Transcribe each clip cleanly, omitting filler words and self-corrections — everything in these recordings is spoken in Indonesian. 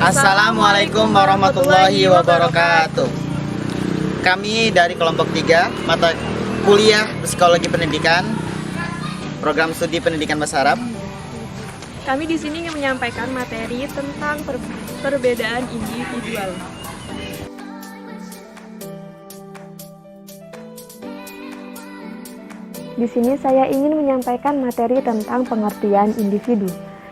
Assalamualaikum warahmatullahi wabarakatuh. Kami dari kelompok 3 mata kuliah Psikologi Pendidikan, program studi pendidikan bahasa Arab. Kami di sini ingin menyampaikan materi tentang perbedaan individual. Di sini saya ingin menyampaikan materi tentang pengertian individu.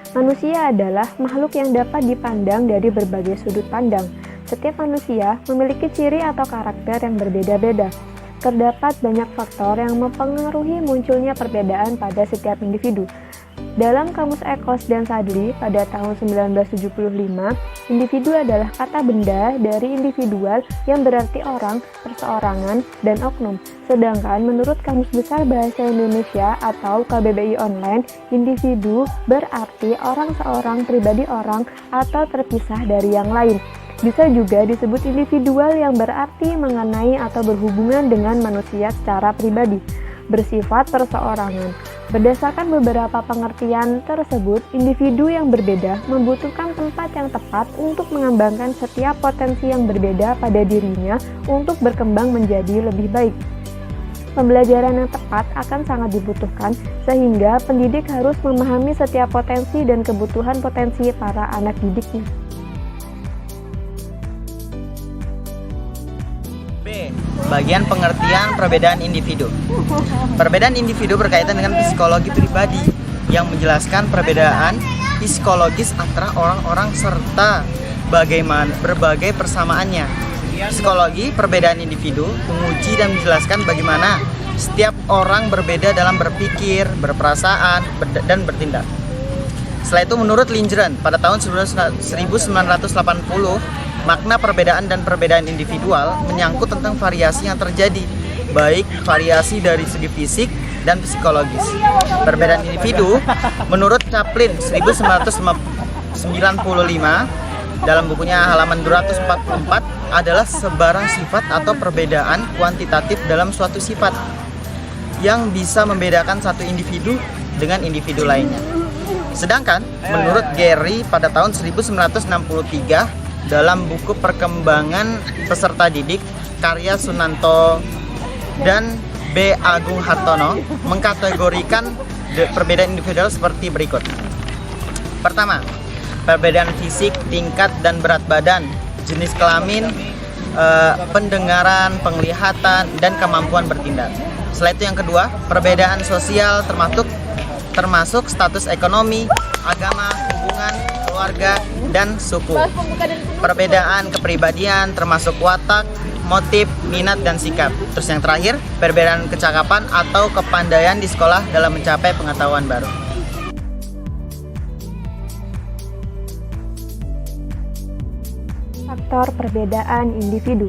Manusia adalah makhluk yang dapat dipandang dari berbagai sudut pandang. Setiap manusia memiliki ciri atau karakter yang berbeda-beda. Terdapat banyak faktor yang mempengaruhi munculnya perbedaan pada setiap individu. Dalam Kamus Ekos dan Sadli pada tahun 1975, individu adalah kata benda dari individual yang berarti orang, perseorangan, dan oknum. Sedangkan menurut Kamus Besar Bahasa Indonesia atau KBBI Online, individu berarti orang seorang, pribadi orang, atau terpisah dari yang lain. Bisa juga disebut individual yang berarti mengenai atau berhubungan dengan manusia secara pribadi, bersifat perseorangan. Berdasarkan beberapa pengertian tersebut, individu yang berbeda membutuhkan tempat yang tepat untuk mengembangkan setiap potensi yang berbeda pada dirinya untuk berkembang menjadi lebih baik. Pembelajaran yang tepat akan sangat dibutuhkan, sehingga pendidik harus memahami setiap potensi dan kebutuhan potensi para anak didiknya. B. Bagian pengertian perbedaan individu. Perbedaan individu berkaitan dengan psikologi pribadi yang menjelaskan perbedaan psikologis antara orang-orang serta bagaimana berbagai persamaannya. Psikologi perbedaan individu menguji dan menjelaskan bagaimana setiap orang berbeda dalam berpikir, berperasaan, dan bertindak. Setelah itu menurut Lindgren pada tahun 1980, makna perbedaan dan perbedaan individual menyangkut tentang variasi yang terjadi, baik variasi dari segi fisik dan psikologis. Perbedaan individu menurut Chaplin 1995 dalam bukunya halaman 244 adalah sebarang sifat atau perbedaan kuantitatif dalam suatu sifat yang bisa membedakan satu individu dengan individu lainnya. Sedangkan menurut Gary pada tahun 1963 dalam buku Perkembangan Peserta Didik karya Sunanto dan B. Agung Hartono mengkategorikan perbedaan individual seperti berikut. Pertama, perbedaan fisik, tingkat dan berat badan, jenis kelamin, pendengaran, penglihatan, dan kemampuan bertindak. Setelah itu yang kedua, perbedaan sosial termasuk status ekonomi, agama, hubungan, keluarga, dan suku. Perbedaan kepribadian termasuk watak, motif, minat, dan sikap. Terus yang terakhir, perbedaan kecakapan atau kepandaian di sekolah dalam mencapai pengetahuan baru. Faktor perbedaan individu.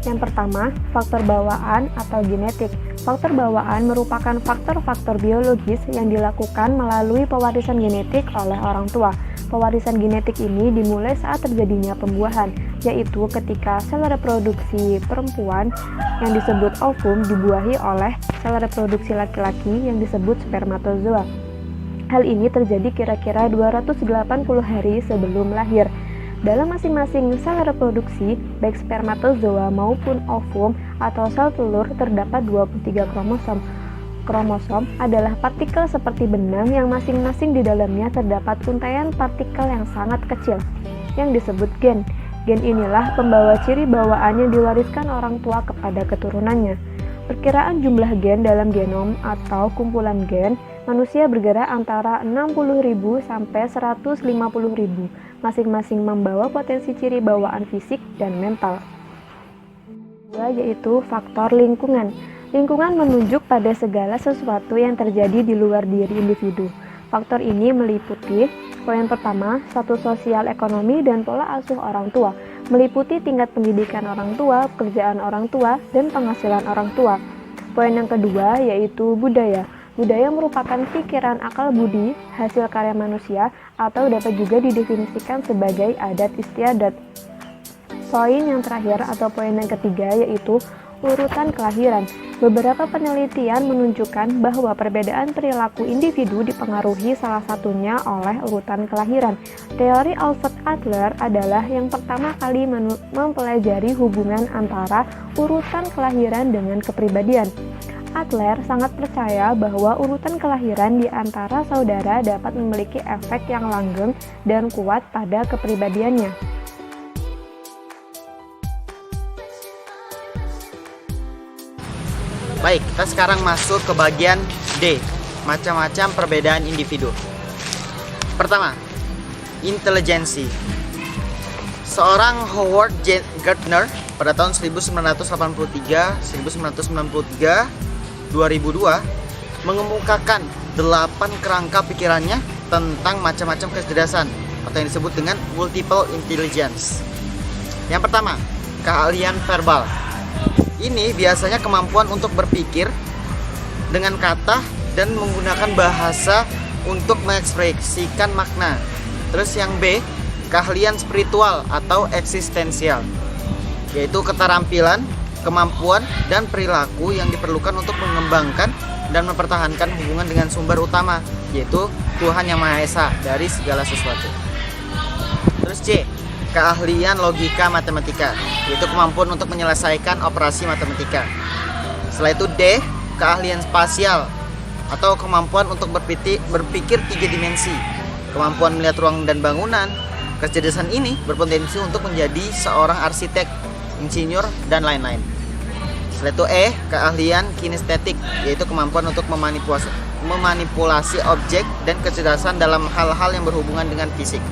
Yang pertama, faktor bawaan atau genetik. Faktor bawaan merupakan faktor-faktor biologis yang dilakukan melalui pewarisan genetik oleh orang tua. Pewarisan genetik ini dimulai saat terjadinya pembuahan, yaitu ketika sel reproduksi perempuan yang disebut ovum dibuahi oleh sel reproduksi laki-laki yang disebut spermatozoa. Hal ini terjadi kira-kira 280 hari sebelum lahir. Dalam masing-masing sel reproduksi, baik spermatozoa maupun ovum atau sel telur terdapat 23 kromosom. Kromosom adalah partikel seperti benang yang masing-masing di dalamnya terdapat untaian partikel yang sangat kecil, yang disebut gen. Gen inilah pembawa ciri bawaan yang diwariskan orang tua kepada keturunannya. Perkiraan jumlah gen dalam genom atau kumpulan gen manusia bergerak antara 60.000 sampai 150.000, masing-masing membawa potensi ciri bawaan fisik dan mental. Kedua yaitu faktor lingkungan. Lingkungan menunjuk pada segala sesuatu yang terjadi di luar diri individu. Faktor ini meliputi poin pertama, status sosial ekonomi dan pola asuh orang tua, meliputi tingkat pendidikan orang tua, pekerjaan orang tua, dan penghasilan orang tua. Poin yang kedua yaitu budaya. Budaya merupakan pikiran akal budi, hasil karya manusia, atau dapat juga didefinisikan sebagai adat istiadat. Poin yang terakhir atau poin yang ketiga yaitu urutan kelahiran. Beberapa penelitian menunjukkan bahwa perbedaan perilaku individu dipengaruhi salah satunya oleh urutan kelahiran. Teori Alfred Adler adalah yang pertama kali mempelajari hubungan antara urutan kelahiran dengan kepribadian. Adler sangat percaya bahwa urutan kelahiran di antara saudara dapat memiliki efek yang langgeng dan kuat pada kepribadiannya. Baik, kita sekarang masuk ke bagian D, macam-macam perbedaan individu. Pertama, intelijensi. Seorang Howard Gardner pada tahun 1983, 2002 mengemukakan 8 kerangka pikirannya tentang macam-macam kecerdasan atau yang disebut dengan multiple intelligence. Yang pertama, keahlian verbal. Ini biasanya kemampuan untuk berpikir dengan kata dan menggunakan bahasa untuk mengekspresikan makna. Terus yang B, keahlian spiritual atau eksistensial, yaitu keterampilan, kemampuan, dan perilaku yang diperlukan untuk mengembangkan dan mempertahankan hubungan dengan sumber utama, yaitu Tuhan Yang Maha Esa dari segala sesuatu. Terus C, keahlian logika matematika, yaitu kemampuan untuk menyelesaikan operasi matematika. Setelah itu D, keahlian spasial atau kemampuan untuk berpikir 3 dimensi, kemampuan melihat ruang dan bangunan. Kecerdasan ini berpotensi untuk menjadi seorang arsitek, insinyur, dan lain-lain. Setelah itu E, keahlian kinestetik, yaitu kemampuan untuk memanipulasi objek dan kecerdasan dalam hal-hal yang berhubungan dengan fisik.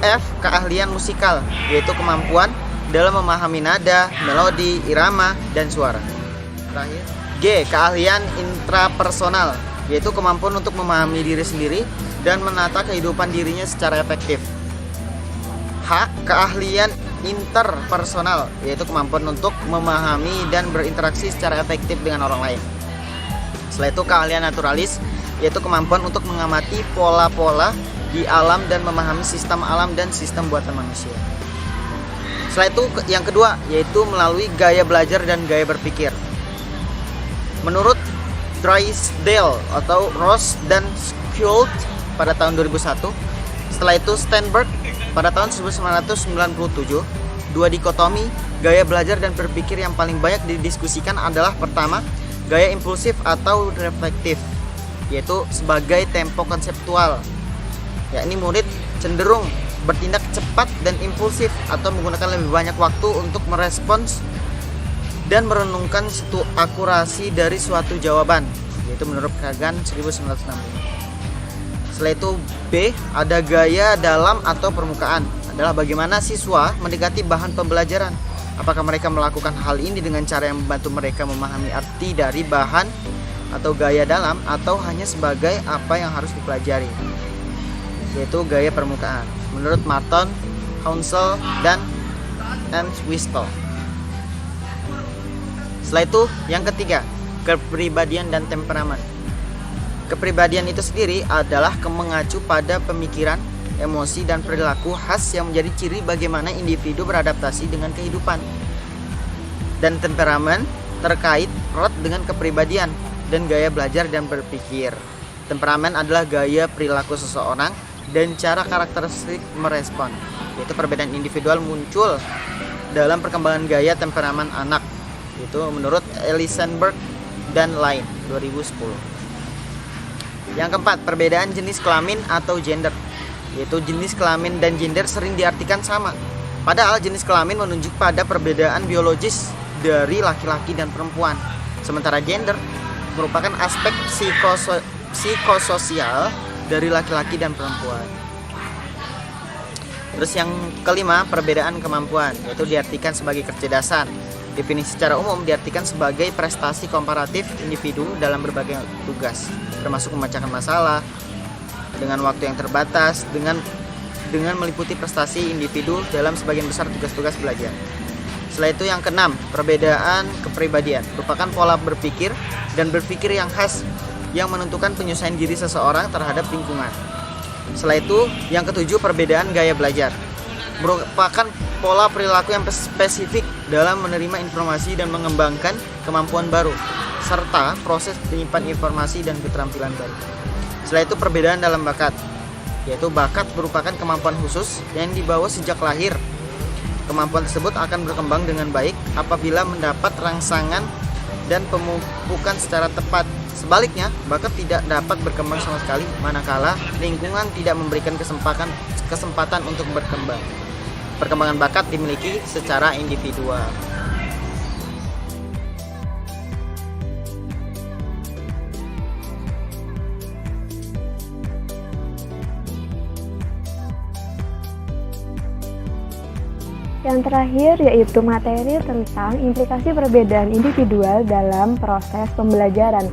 F, keahlian musikal, yaitu kemampuan dalam memahami nada, melodi, irama, dan suara. Terakhir, G, keahlian intrapersonal, yaitu kemampuan untuk memahami diri sendiri dan menata kehidupan dirinya secara efektif. H, keahlian interpersonal, yaitu kemampuan untuk memahami dan berinteraksi secara efektif dengan orang lain. Setelah itu keahlian naturalis, yaitu kemampuan untuk mengamati pola-pola di alam dan memahami sistem alam dan sistem buatan manusia. Setelah itu yang kedua, yaitu melalui gaya belajar dan gaya berpikir. Menurut Drysdale atau Ross dan Schultz pada tahun 2001, setelah itu Sternberg pada tahun 1997, dua dikotomi gaya belajar dan berpikir yang paling banyak didiskusikan adalah pertama, gaya impulsif atau reflektif, yaitu sebagai tempo konseptual. Yakni murid cenderung bertindak cepat dan impulsif atau menggunakan lebih banyak waktu untuk merespons dan merenungkan akurasi dari suatu jawaban, yaitu menurut Kagan 1960. Setelah itu B, ada gaya dalam atau permukaan, adalah bagaimana siswa mendekati bahan pembelajaran. Apakah mereka melakukan hal ini dengan cara yang membantu mereka memahami arti dari bahan atau gaya dalam, atau hanya sebagai apa yang harus dipelajari, yaitu gaya permukaan menurut Martin, Hounsel, dan Entwistle. Setelah itu yang ketiga, kepribadian dan temperamen. Kepribadian itu sendiri adalah mengacu pada pemikiran, emosi, dan perilaku khas yang menjadi ciri bagaimana individu beradaptasi dengan kehidupan. Dan temperamen terkait erat dengan kepribadian dan gaya belajar dan berpikir. Temperamen adalah gaya perilaku seseorang dan cara karakteristik merespon, yaitu perbedaan individual muncul dalam perkembangan gaya temperamen anak, itu menurut Elisenberg dan lain 2010. Yang keempat, perbedaan jenis kelamin atau gender, yaitu jenis kelamin dan gender sering diartikan sama, padahal jenis kelamin menunjuk pada perbedaan biologis dari laki-laki dan perempuan, sementara gender merupakan aspek psikososial dari laki-laki dan perempuan. Terus yang kelima, perbedaan kemampuan, yaitu diartikan sebagai kecerdasan. Definisi secara umum diartikan sebagai prestasi komparatif individu dalam berbagai tugas, termasuk memecahkan masalah dengan waktu yang terbatas, dengan meliputi prestasi individu dalam sebagian besar tugas-tugas belajar. Setelah itu yang keenam, perbedaan kepribadian, merupakan pola berpikir dan berpikir yang khas yang menentukan penyesuaian diri seseorang terhadap lingkungan. Setelah itu, yang ketujuh, perbedaan gaya belajar. merupakan pola perilaku yang spesifik dalam menerima informasi dan mengembangkan kemampuan baru, serta proses menyimpan informasi dan keterampilan baru. Setelah itu perbedaan dalam bakat, yaitu bakat merupakan kemampuan khusus yang dibawa sejak lahir. Kemampuan tersebut akan berkembang dengan baik apabila mendapat rangsangan dan pemupukan secara tepat. Sebaliknya, bakat tidak dapat berkembang sama sekali manakala lingkungan tidak memberikan kesempatan untuk berkembang. Perkembangan bakat dimiliki secara individual. Yang terakhir yaitu materi tentang implikasi perbedaan individual dalam proses pembelajaran.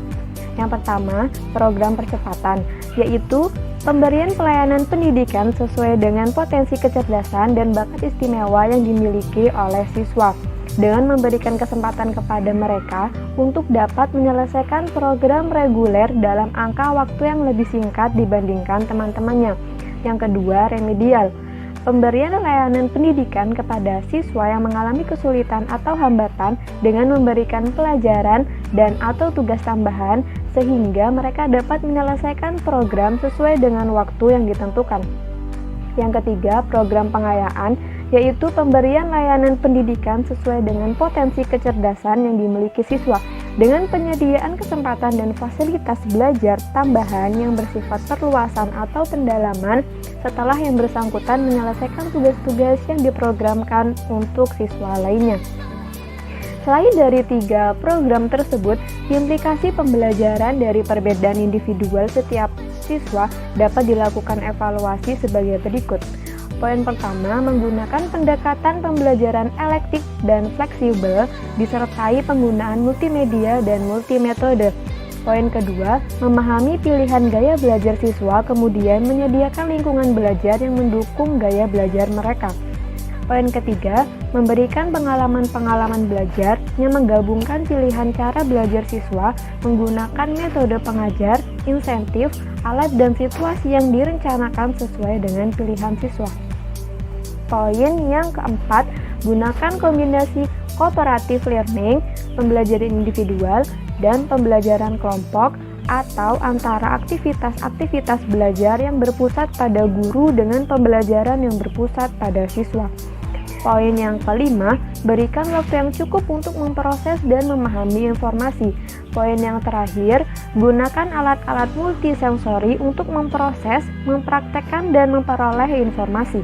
Yang pertama, program percepatan, yaitu pemberian pelayanan pendidikan sesuai dengan potensi kecerdasan dan bakat istimewa yang dimiliki oleh siswa, dengan memberikan kesempatan kepada mereka untuk dapat menyelesaikan program reguler dalam angka waktu yang lebih singkat dibandingkan teman-temannya. Yang kedua, remedial. Pemberian layanan pendidikan kepada siswa yang mengalami kesulitan atau hambatan dengan memberikan pelajaran dan atau tugas tambahan sehingga mereka dapat menyelesaikan program sesuai dengan waktu yang ditentukan. Yang ketiga, program pengayaan, yaitu pemberian layanan pendidikan sesuai dengan potensi kecerdasan yang dimiliki siswa dengan penyediaan kesempatan dan fasilitas belajar tambahan yang bersifat perluasan atau pendalaman setelah yang bersangkutan menyelesaikan tugas-tugas yang diprogramkan untuk siswa lainnya. Selain dari 3 program tersebut, implikasi pembelajaran dari perbedaan individual setiap siswa dapat dilakukan evaluasi sebagai berikut. Poin pertama, menggunakan pendekatan pembelajaran elektif dan fleksibel disertai penggunaan multimedia dan multimetode. Poin kedua, memahami pilihan gaya belajar siswa kemudian menyediakan lingkungan belajar yang mendukung gaya belajar mereka. Poin ketiga, memberikan pengalaman-pengalaman belajar yang menggabungkan pilihan cara belajar siswa menggunakan metode pengajar, insentif, alat dan situasi yang direncanakan sesuai dengan pilihan siswa. Poin yang keempat, gunakan kombinasi cooperative learning, pembelajaran individual, dan pembelajaran kelompok atau antara aktivitas-aktivitas belajar yang berpusat pada guru dengan pembelajaran yang berpusat pada siswa. Poin yang kelima, berikan waktu yang cukup untuk memproses dan memahami informasi. Poin yang terakhir, gunakan alat-alat multisensori untuk memproses, mempraktekkan, dan memperoleh informasi.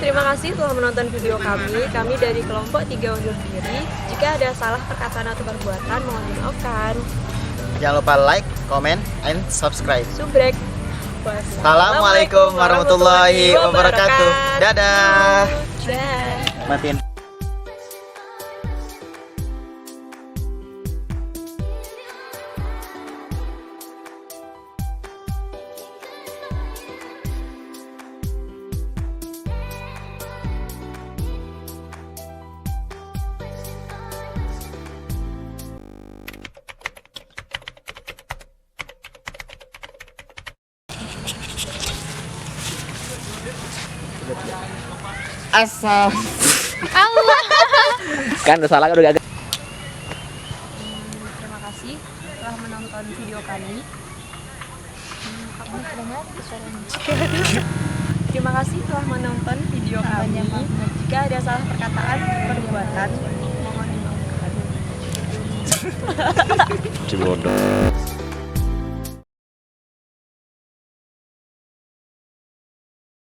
Terima kasih telah menonton video kami. Kami dari kelompok 3 undur diri. Jika ada salah perkataan atau perbuatan, mohon dimaafkan. Jangan lupa like, comment, and subscribe. Subrek. Assalamualaikum warahmatullahi wabarakatuh. Dadah. Dadah. Matiin. Asal. Kan udah salah kan udah agak. Terima kasih telah menonton video kami. Terima kasih telah menonton video kami. Jika ada salah perkataan, perbuatan, mohon dimaafkan. Cibodoh.